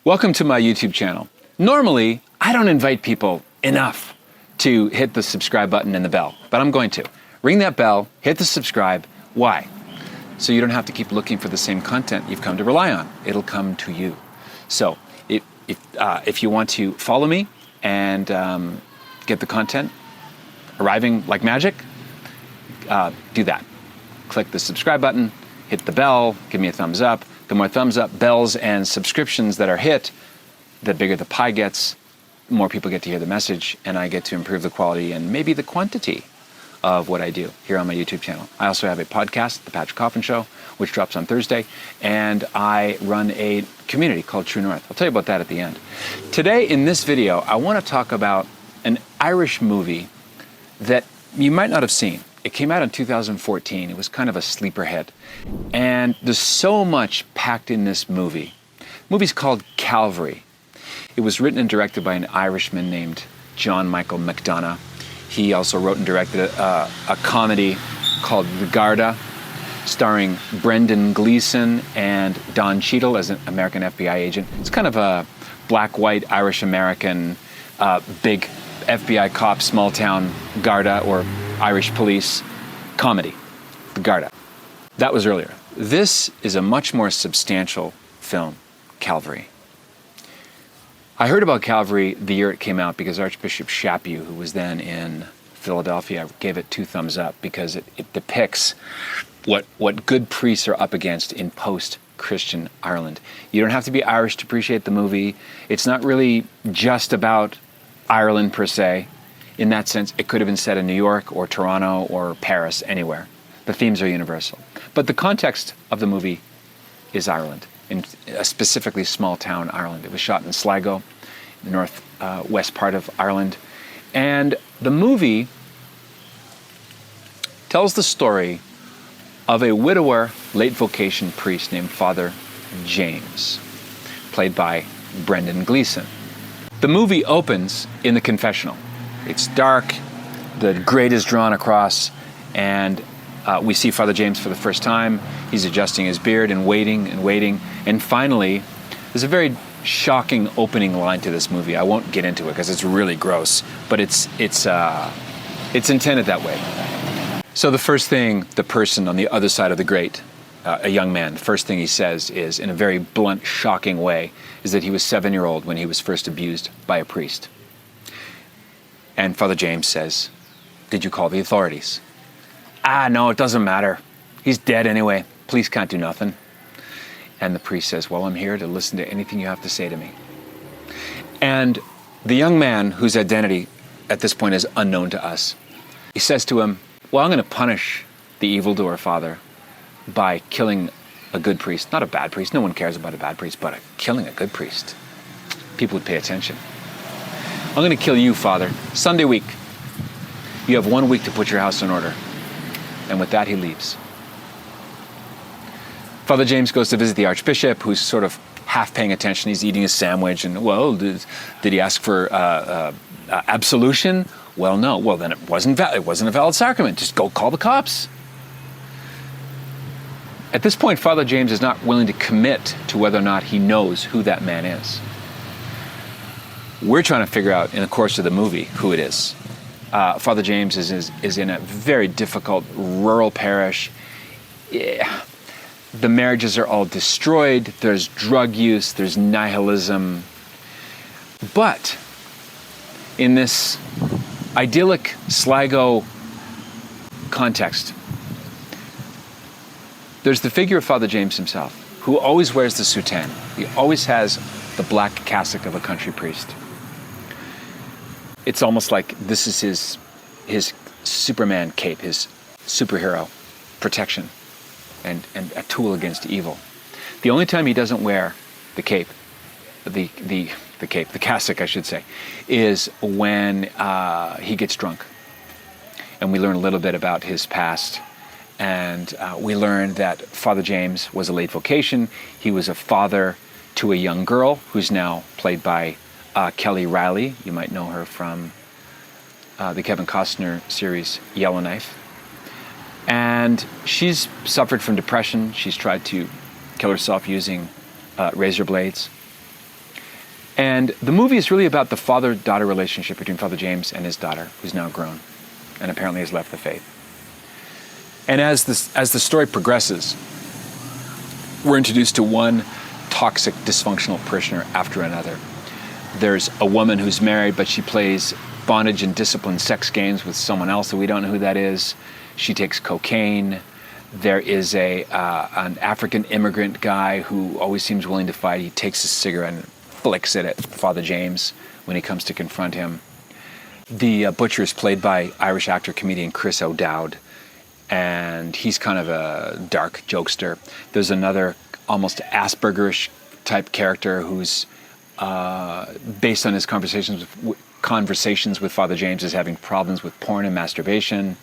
Welcome to my YouTube channel. Normally, I don't invite people enough to hit the subscribe button and the bell, but I'm going to. Ring that bell, hit the subscribe. Why? So you don't have to keep looking for the same content you've come to rely on. It'll come to you. So if you want to follow me and get the content arriving like magic, do that. Click the subscribe button, hit the bell, give me a thumbs up. The more thumbs up, bells, and subscriptions that are hit, the bigger the pie gets, the more people get to hear the message, and I get to improve the quality and maybe the quantity of what I do here on my YouTube channel. I also have a podcast, The Patrick Coffin Show, which drops on Thursday, and I run a community called True North. I'll tell you about that at the end. Today, in this video, I want to talk about an Irish movie that you might not have seen. It came out in 2014. It was kind of a sleeper hit. And there's so much packed in this movie. The movie's called Calvary. It was written and directed by an Irishman named John Michael McDonagh. He also wrote and directed a comedy called The Garda, starring Brendan Gleeson and Don Cheadle as an American FBI agent. It's kind of a black-white Irish-American big FBI cop, small-town Garda or Irish police comedy, The Garda. That was earlier. This is a much more substantial film, Calvary. I heard about Calvary the year it came out because Archbishop Chaput, who was then in Philadelphia, gave it 2 thumbs up because it depicts what good priests are up against in post-Christian Ireland. You don't have to be Irish to appreciate the movie. It's not really just about Ireland per se. In that sense, it could have been set in New York or Toronto or Paris, anywhere. The themes are universal. But the context of the movie is Ireland, in specifically small-town Ireland. It was shot in Sligo, the northwest part of Ireland. And the movie tells the story of a widower, late vocation priest named Father James, played by Brendan Gleeson. The movie opens in the confessional. It's dark, the grate is drawn across, and we see Father James for the first time. He's adjusting his beard and waiting, and finally, there's a very shocking opening line to this movie. I won't get into it because it's really gross, but it's intended that way. So the first thing the person on the other side of the grate, a young man, the first thing he says is, in a very blunt, shocking way, is that he was 7-year-old when he was first abused by a priest. And Father James says, "Did you call the authorities?" No, it doesn't matter. He's dead anyway. Police can't do nothing." And the priest says, "Well, I'm here to listen to anything you have to say to me." And the young man, whose identity at this point is unknown to us, he says to him, "Well, I'm going to punish the evildoer, Father, by killing a good priest. Not a bad priest. No one cares about a bad priest, but killing a good priest. People would pay attention. I'm going to kill you, Father. Sunday week. You have 1 week to put your house in order." And with that, he leaves. Father James goes to visit the Archbishop, who's sort of half paying attention. He's eating his sandwich, and, well, did he ask for absolution? Well, no. Well, then it wasn't a valid sacrament. Just go call the cops. At this point, Father James is not willing to commit to whether or not he knows who that man is. We're trying to figure out in the course of the movie who it is. Father James is in a very difficult rural parish. Yeah. The marriages are all destroyed. There's drug use. There's nihilism. But in this idyllic Sligo context, there's the figure of Father James himself, who always wears the soutane. He always has the black cassock of a country priest. It's almost like this is his Superman cape, his superhero protection, and a tool against evil. The only time he doesn't wear the cape, the cassock, I should say, is when he gets drunk. And we learn a little bit about his past. And we learned that Father James was a late vocation. He was a father to a young girl who's now played by Kelly Riley. You might know her from the Kevin Costner series Yellowknife. And she's suffered from depression. She's tried to kill herself using razor blades. And the movie is really about the father-daughter relationship between Father James and his daughter, who's now grown and apparently has left the faith. And as the story progresses, we're introduced to one toxic, dysfunctional parishioner after another. There's a woman who's married, but she plays bondage and discipline sex games with someone else that we don't know who that is. She takes cocaine. There is an African immigrant guy who always seems willing to fight. He takes a cigarette and flicks it at Father James when he comes to confront him. The butcher is played by Irish actor, comedian Chris O'Dowd, and he's kind of a dark jokester. There's another almost Aspergerish type character who's based on his conversations with Father James, is having problems with porn and masturbation.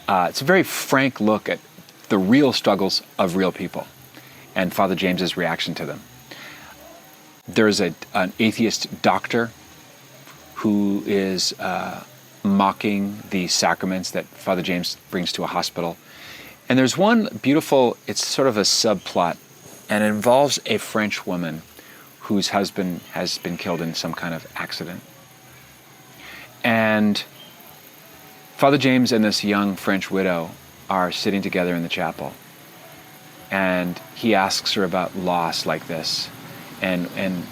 It's a very frank look at the real struggles of real people and Father James's reaction to them. There's an atheist doctor who is mocking the sacraments that Father James brings to a hospital. And there's one beautiful, it's sort of a subplot, and it involves a French woman whose husband has been killed in some kind of accident. And Father James and this young French widow are sitting together in the chapel. And he asks her about loss like this. And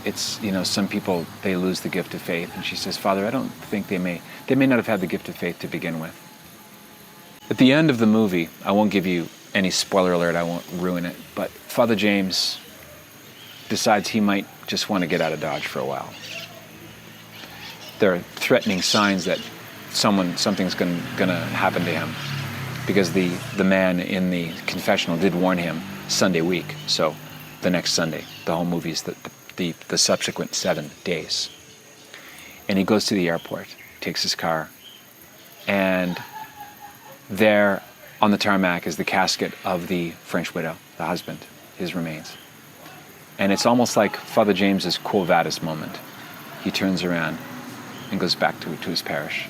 it's, some people, they lose the gift of faith. And she says, Father, I don't think they may not have had the gift of faith to begin with. At the end of the movie, I won't give you any spoiler alert, I won't ruin it, but Father James decides he might just want to get out of Dodge for a while. There are threatening signs that something's going to happen to him, because the man in the confessional did warn him Sunday week. So the next Sunday, the whole movie is the subsequent 7 days. And he goes to the airport, takes his car, and there on the tarmac is the casket of the French widow, the husband, his remains. And it's almost like Father James's Quo Vadis moment. He turns around and goes back to his parish.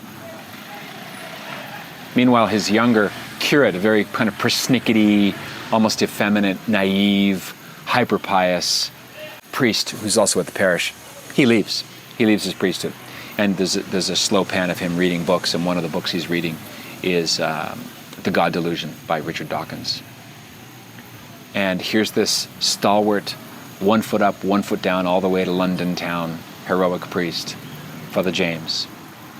Meanwhile, his younger curate, a very kind of persnickety, almost effeminate, naive, hyper-pious priest who's also at the parish, he leaves. He leaves his priesthood. And there's a slow pan of him reading books, and one of the books he's reading is The God Delusion by Richard Dawkins. And here's this stalwart, 1 foot up, 1 foot down, all the way to London town, heroic priest, Father James,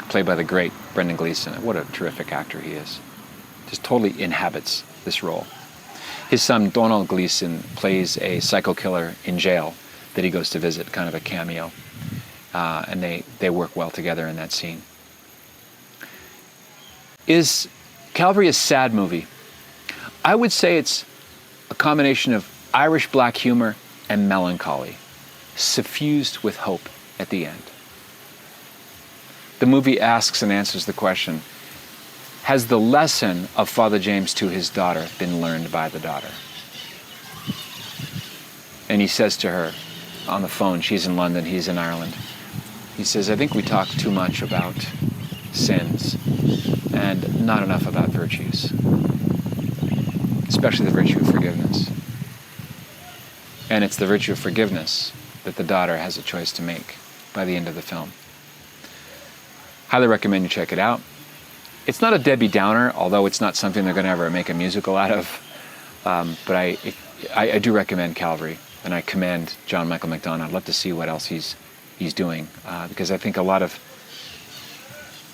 played by the great Brendan Gleeson. What a terrific actor he is. Just totally inhabits this role. His son, Donald Gleeson, plays a psycho killer in jail that he goes to visit, kind of a cameo. And they work well together in that scene. Is Calvary a sad movie? I would say it's a combination of Irish black humor and melancholy, suffused with hope at the end. The movie asks and answers the question, has the lesson of Father James to his daughter been learned by the daughter? And he says to her on the phone, she's in London, he's in Ireland, he says, I think we talk too much about sins and not enough about virtues, especially the virtue of forgiveness. And it's the virtue of forgiveness that the daughter has a choice to make by the end of the film. Highly recommend you check it out. It's not a Debbie Downer, although it's not something they're going to ever make a musical out of. But I do recommend Calvary, and I commend John Michael McDonagh. I'd love to see what else he's doing, because I think a lot of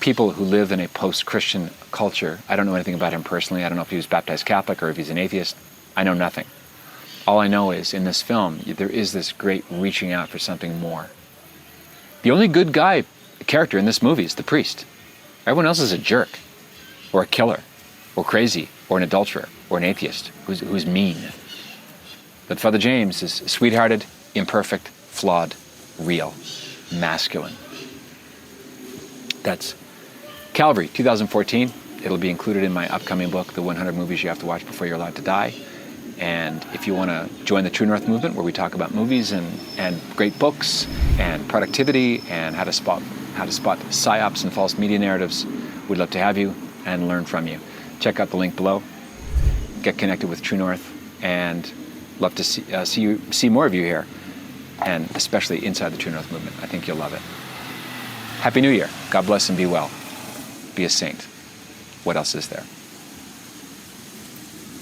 people who live in a post-Christian culture, I don't know anything about him personally. I don't know if he was baptized Catholic or if he's an atheist. I know nothing. All I know is in this film, there is this great reaching out for something more. The only good guy character in this movie is the priest. Everyone else is a jerk, or a killer, or crazy, or an adulterer, or an atheist who's mean. But Father James is sweethearted, imperfect, flawed, real, masculine. That's Calvary, 2014. It'll be included in my upcoming book, The 100 Movies You Have to Watch Before You're Allowed to Die. And if you want to join the True North movement, where we talk about movies and great books and productivity and how to spot psyops and false media narratives, we'd love to have you and learn from you. Check out the link below. Get connected with True North, and love to see more of you here. and especially inside the True North movement. I think you'll love it. Happy New Year. God bless and be well. Be a saint. What else is there?